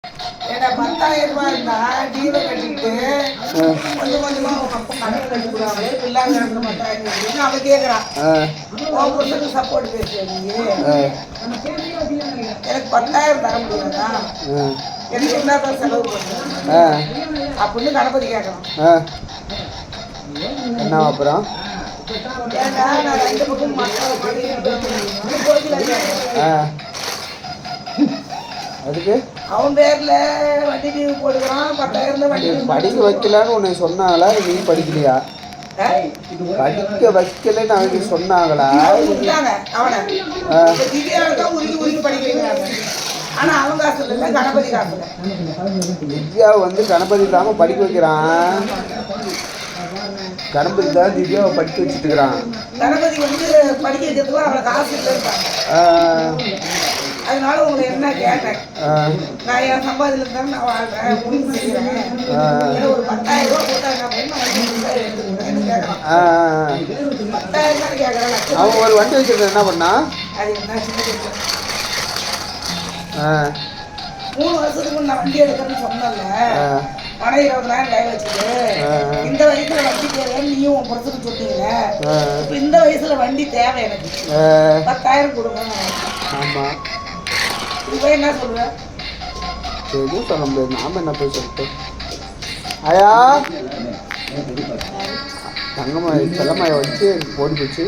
ஏன்னா 10,000 ரூபாய் இருந்தா டீவை கட்டிட்டு கொஞ்சம் கொஞ்சமா கணக்கு கட்டி கொடுவாங்களே பிள்ளாங்க 10,000 அவ கேட்கறான் ஒவ்வொருத்தருக்கு சப்போர்ட் பேசுறீங்க எனக்கு 10,000 தர முடியாதா எனக்கு என்னதான் செலவு பண்ணுறேன் அப்படின்னு கணபதி கேட்கறான். என்ன அப்புறம் ஏன்னா நான் 2 பக்கம் அதுக்கு அவன் பேர்ல வண்டி டிவி போடுறான் 10,000 வண்டி படிக்க வைக்கலான்னு உன்னை சொன்னாங்களா நீ படிக்கலையா? படிக்க வைக்கலன்னு அவங்க சொன்னாங்களா? அவனை திவ்யாவுக்கு உருகி படிக்கிறாங்க. ஆனா அவங்க காசு இல்லை கணபதி காசு திவ்யா வந்து கணபதி இல்லாம படிக்க வைக்கிறான். கணபதி தான் திவ்யாவை படிக்க வச்சுட்டு இருக்கிறான். கணபதி வந்து படிக்க வைக்கிறதுக்கு அவளை காசு இல்லைன்றாங்க. அதனால உங்களை என்ன கேட்டேன், நான் என் சம்பாதில இருந்தாலும் நான் வாழ்றேன் முடிவு செய்யறேன் ஒரு 10,000 ரூபாய் போட்டாங்க அப்படின்னு கேட்கறான். 10,000 கேட்கறேன். அவன் ஒரு வண்டி வச்சிருக்க என்ன பண்ணா? அது என்ன சின்ன 3 வருஷத்துக்கு நான் வண்டி எடுக்கிறேன்னு சொன்னல பணம் 20,000 கை வச்சுட்டு இந்த வயசுல வண்டி தேவைன்னு நீயும் உன் புறத்துக்கு சொன்னீங்களே, இப்ப இந்த வயசுல வண்டி தேவை எனக்கு 10,000 கொடுக்கணும். ஆமா இது போய் என்ன சொல்லுவேன்? எதுவும் சொல்ல முடியாது. நாம என்ன போய் சொல்லிட்டு ஐயா தங்கம்மாய் செல்லம்மாயை வச்சு ஓடி போச்சு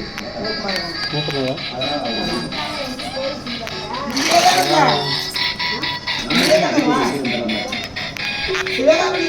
மூக்கமையா சிவகாமி